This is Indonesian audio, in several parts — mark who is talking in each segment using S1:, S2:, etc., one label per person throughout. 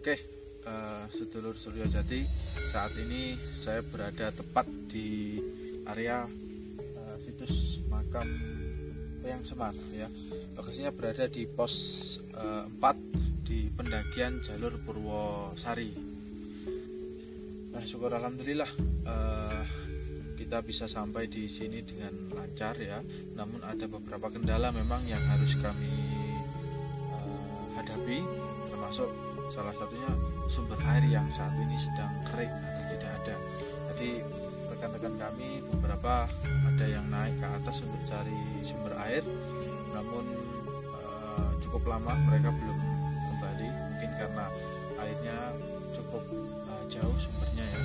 S1: Oke, sedulur Suryo Jati, saat ini saya berada tepat di area situs makam Eyang Semar ya. Lokasinya berada di pos 4 di pendakian jalur Purwosari. Nah, syukur alhamdulillah kita bisa sampai di sini dengan lancar ya. Namun ada beberapa kendala memang yang harus kami hadapi, termasuk salah satunya sumber air yang saat ini sedang kering atau tidak ada. Jadi rekan-rekan kami beberapa ada yang naik ke atas untuk cari sumber air, namun cukup lama mereka belum kembali, mungkin karena airnya cukup jauh sumbernya ya.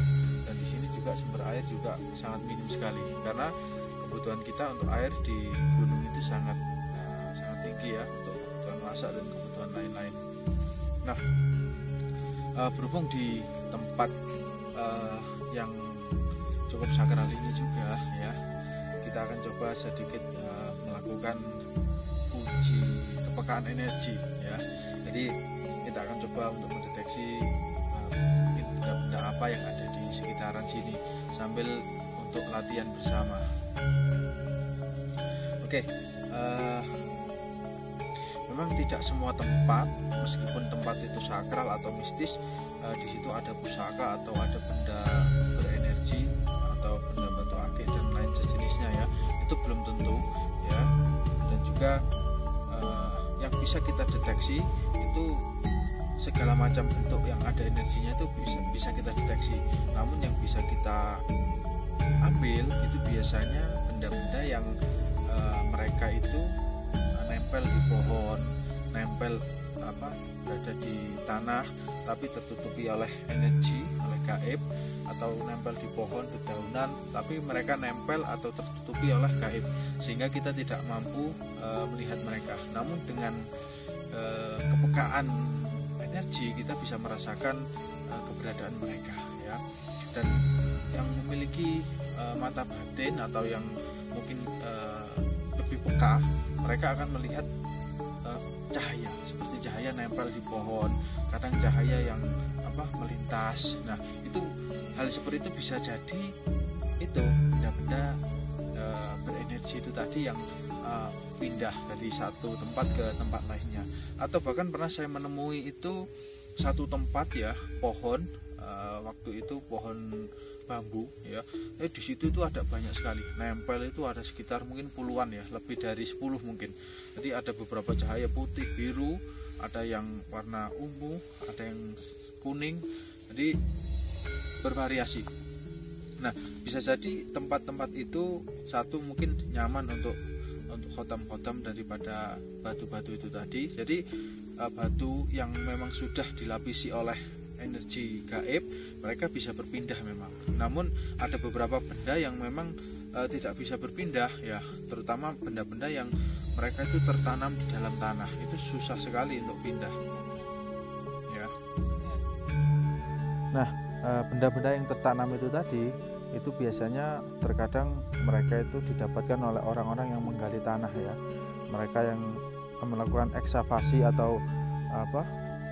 S1: Dan di sini juga sumber air juga sangat minim sekali, karena kebutuhan kita untuk air di gunung itu sangat tinggi ya, untuk kebutuhan masak dan kebutuhan lain-lain. Nah, berhubung di tempat yang cukup sakral ini juga ya, kita akan coba sedikit melakukan uji kepekaan energi ya. Jadi kita akan coba untuk mendeteksi mungkin benda-benda apa yang ada di sekitaran sini sambil untuk latihan bersama. Oke, memang tidak semua tempat, meskipun tempat itu sakral atau mistis, di situ ada pusaka atau ada benda berenergi atau benda batu akik dan lain sejenisnya ya. Itu belum tentu ya. Dan juga yang bisa kita deteksi itu segala macam bentuk yang ada energinya itu bisa kita deteksi. Namun yang bisa kita ambil itu biasanya benda-benda yang mereka itu nempel di pohon, nempel berada di tanah tapi tertutupi oleh energi, oleh gaib, atau nempel di pohon, dedaunan tapi mereka nempel atau tertutupi oleh gaib sehingga kita tidak mampu melihat mereka. Namun dengan kepekaan energi kita bisa merasakan keberadaan mereka ya. Dan yang memiliki mata batin atau yang mungkin lebih peka, mereka akan melihat cahaya, seperti cahaya nempel di pohon, kadang cahaya yang melintas. Nah, itu hal seperti itu bisa jadi itu benda-benda berenergi itu tadi yang pindah dari satu tempat ke tempat lainnya. Atau bahkan pernah saya menemui itu satu tempat ya, pohon, waktu itu pohon bambu ya, di situ itu ada banyak sekali nempel, itu ada sekitar mungkin puluhan ya, lebih dari 10 mungkin. Jadi ada beberapa cahaya putih, biru, ada yang warna ungu, ada yang kuning, jadi bervariasi. Nah, bisa jadi tempat-tempat itu satu mungkin nyaman untuk khotam-khotam daripada batu-batu itu tadi. Jadi batu yang memang sudah dilapisi oleh energi gaib, mereka bisa berpindah memang. Namun ada beberapa benda yang memang tidak bisa berpindah ya, terutama benda-benda yang mereka itu tertanam di dalam tanah, itu susah sekali untuk pindah ya. Nah, benda-benda yang tertanam itu tadi itu biasanya terkadang mereka itu didapatkan oleh orang-orang yang menggali tanah ya. Mereka yang melakukan ekskavasi atau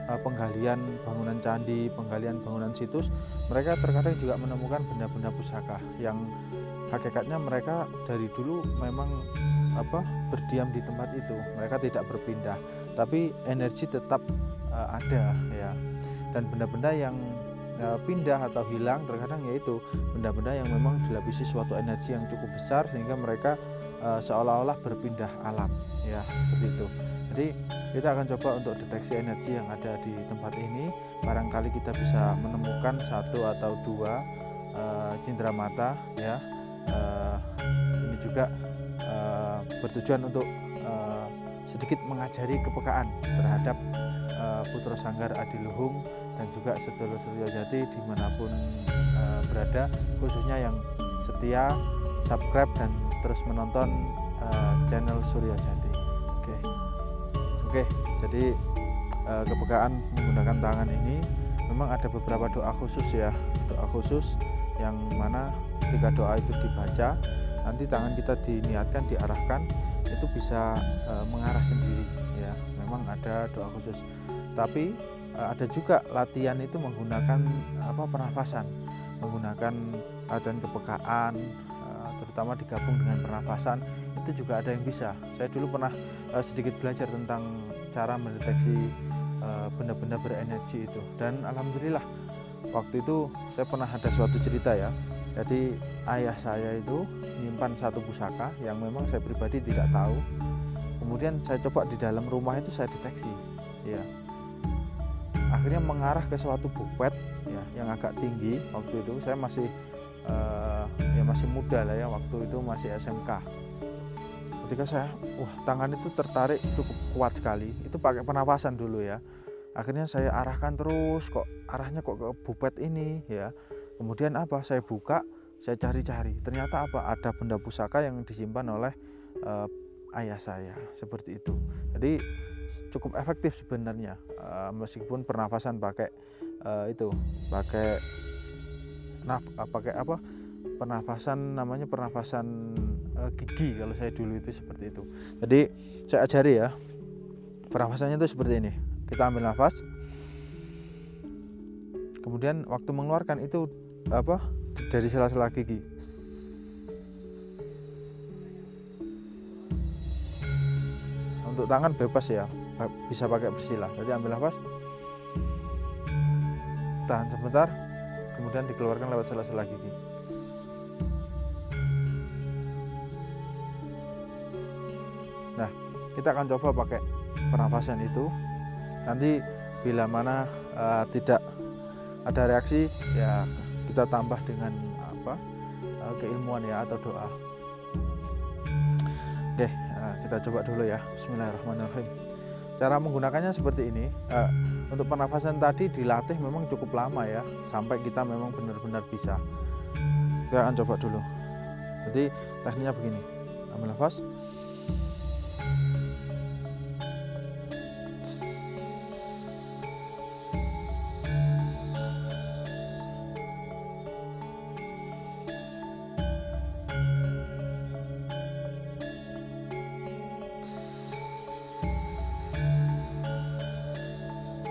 S1: penggalian bangunan candi, penggalian bangunan situs, mereka terkadang juga menemukan benda-benda pusaka yang hakikatnya mereka dari dulu memang berdiam di tempat itu, mereka tidak berpindah, tapi energi tetap ada ya. Dan benda-benda yang pindah atau hilang terkadang yaitu benda-benda yang memang dilapisi suatu energi yang cukup besar sehingga mereka seolah-olah berpindah alam ya, seperti itu. Jadi kita akan coba untuk deteksi energi yang ada di tempat ini. Barangkali kita bisa menemukan satu atau dua cindera mata ya. Ini juga bertujuan untuk sedikit mengajari kepekaan terhadap Putra Sanggar Adiluhung dan juga sedulur Suryo Jati dimanapun berada, khususnya yang setia subscribe dan terus menonton channel Suryo Jati. Oke, jadi kepekaan menggunakan tangan ini memang ada beberapa doa khusus ya, doa khusus yang mana ketika doa itu dibaca, nanti tangan kita diniatkan, diarahkan, itu bisa mengarah sendiri ya. Memang ada doa khusus, tapi ada juga latihan itu menggunakan pernafasan, menggunakan latihan kepekaan, terutama digabung dengan pernafasan. Itu juga ada yang bisa. Saya dulu pernah sedikit belajar tentang cara mendeteksi benda-benda berenergi itu, dan alhamdulillah waktu itu saya pernah ada suatu cerita ya. Jadi ayah saya itu menyimpan satu pusaka yang memang saya pribadi tidak tahu. Kemudian saya coba di dalam rumah itu saya deteksi, ya. Akhirnya mengarah ke suatu bukpet ya yang agak tinggi. Waktu itu saya masih masih muda lah ya, waktu itu masih SMK. Ketika saya, tangan itu tertarik cukup kuat sekali. Itu pakai pernapasan dulu ya. Akhirnya saya arahkan terus, kok arahnya kok ke bukpet ini ya. Kemudian saya buka, saya cari-cari. Ternyata ada benda pusaka yang disimpan oleh ayah saya, seperti itu. Jadi cukup efektif sebenarnya, meskipun pernafasan pakai pernafasan, namanya pernafasan gigi kalau saya dulu itu seperti itu. Jadi saya ajari ya, pernafasannya itu seperti ini. Kita ambil nafas, kemudian waktu mengeluarkan itu dari sela-sela gigi. Untuk tangan bebas ya, bisa pakai bersila. Jadi ambil nafas, tahan sebentar, kemudian dikeluarkan lewat sela-sela gigi. Nah, kita akan coba pakai pernafasan itu. Nanti bila mana tidak ada reaksi, ya kita tambah dengan keilmuan ya, atau doa. Oke, kita coba dulu ya. Bismillahirrahmanirrahim. Cara menggunakannya seperti ini. Untuk pernafasan tadi dilatih memang cukup lama ya, sampai kita memang benar-benar bisa. Kita akan coba dulu. Jadi tekniknya begini. Ambil nafas.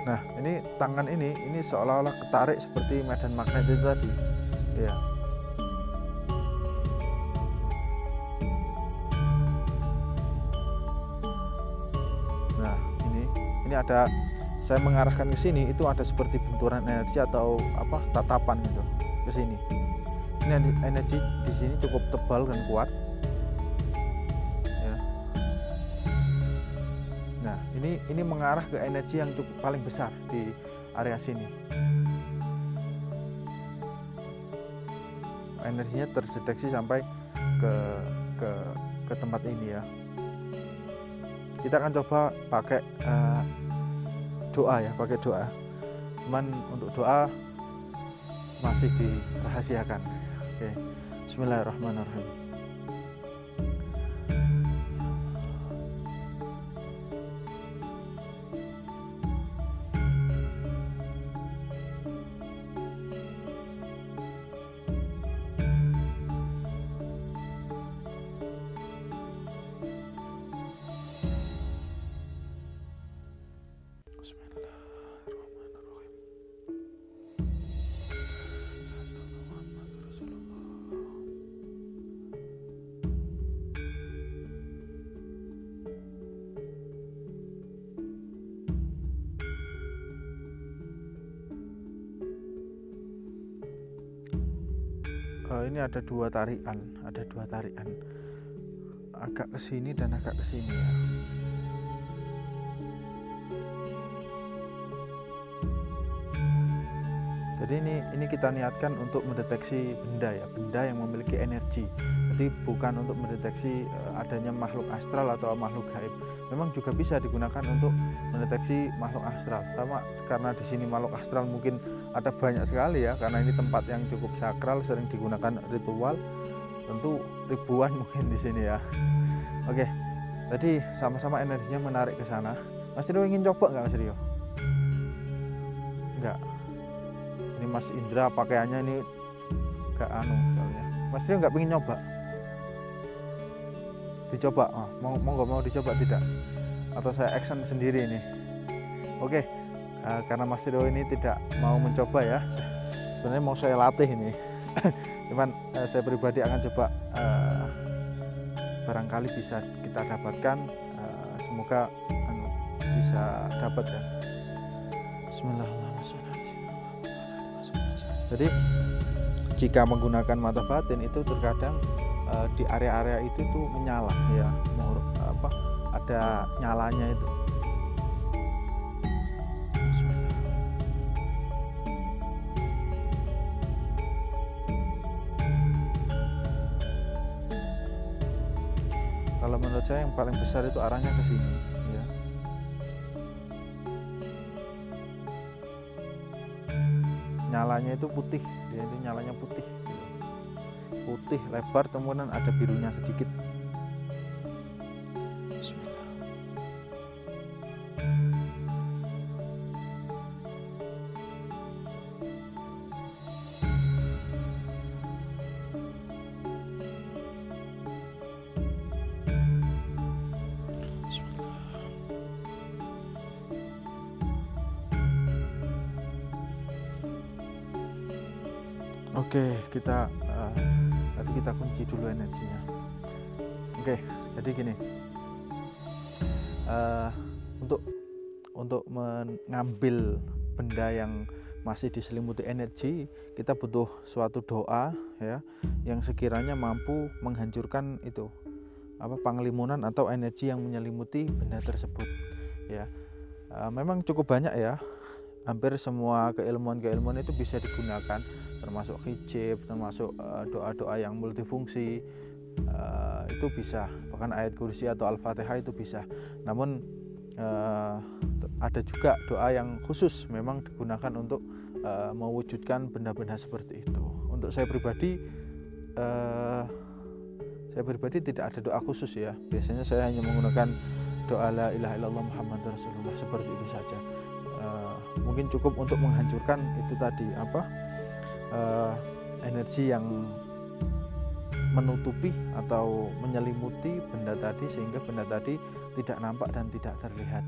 S1: Nah, ini tangan ini seolah-olah ketarik seperti medan magnet itu tadi. Ya. Nah, ini ada, saya mengarahkan ke sini, itu ada seperti benturan energi atau tatapan gitu ke sini. Ini energi di sini cukup tebal dan kuat. Ini mengarah ke energi yang cukup paling besar di area sini. Energinya terdeteksi sampai ke tempat ini ya. Kita akan coba pakai doa ya, pakai doa. Cuman untuk doa masih dirahasiakan. Oke. Bismillahirrahmanirrahim. Ini ada dua tarikan, agak ke sini dan agak ke sini ya. Jadi ini kita niatkan untuk mendeteksi benda ya, benda yang memiliki energi. Jadi bukan untuk mendeteksi adanya makhluk astral atau makhluk gaib. Memang juga bisa digunakan untuk mendeteksi makhluk astral. Sama karena di sini makhluk astral mungkin ada banyak sekali ya, karena ini tempat yang cukup sakral, sering digunakan ritual. Tentu ribuan mungkin di sini ya. Oke, jadi sama-sama energinya menarik ke sana. Mas Rio ingin coba nggak Mas Rio? Enggak. Ini Mas Indra pakaiannya ini gak soalnya. Mas Rio nggak pengen nyoba? Dicoba? Mau dicoba tidak? Atau saya action sendiri ini? Oke, karena Mas Rio ini tidak mau mencoba ya, sebenarnya mau saya latih ini. Cuman saya pribadi akan coba, barangkali bisa kita dapatkan, semoga bisa dapat ya. Bismillahirrahmanirrahim. Jadi jika menggunakan mata batin itu terkadang di area-area itu tuh menyala ya, ada nyalanya itu. Kalau menurut saya yang paling besar itu arahnya ke sini ya. Nyalanya itu putih, dia itu nyalanya putih gitu. Putih lebar, kemudian ada birunya sedikit. Bismillah. Oke, tadi kita kunci dulu energinya. Oke, jadi gini, untuk mengambil benda yang masih diselimuti energi, kita butuh suatu doa ya, yang sekiranya mampu menghancurkan itu penglimunan atau energi yang menyelimuti benda tersebut ya. Memang cukup banyak ya, hampir semua keilmuan itu bisa digunakan, termasuk hijab, termasuk doa-doa yang multifungsi, itu bisa, bahkan ayat kursi atau al-fatihah itu bisa. Namun ada juga doa yang khusus memang digunakan untuk mewujudkan benda-benda seperti itu. Untuk saya pribadi tidak ada doa khusus ya, biasanya saya hanya menggunakan doa la ilaha illallah Muhammadur Rasulullah, seperti itu saja. Mungkin cukup untuk menghancurkan itu tadi energi yang menutupi atau menyelimuti benda tadi, sehingga benda tadi tidak nampak dan tidak terlihat.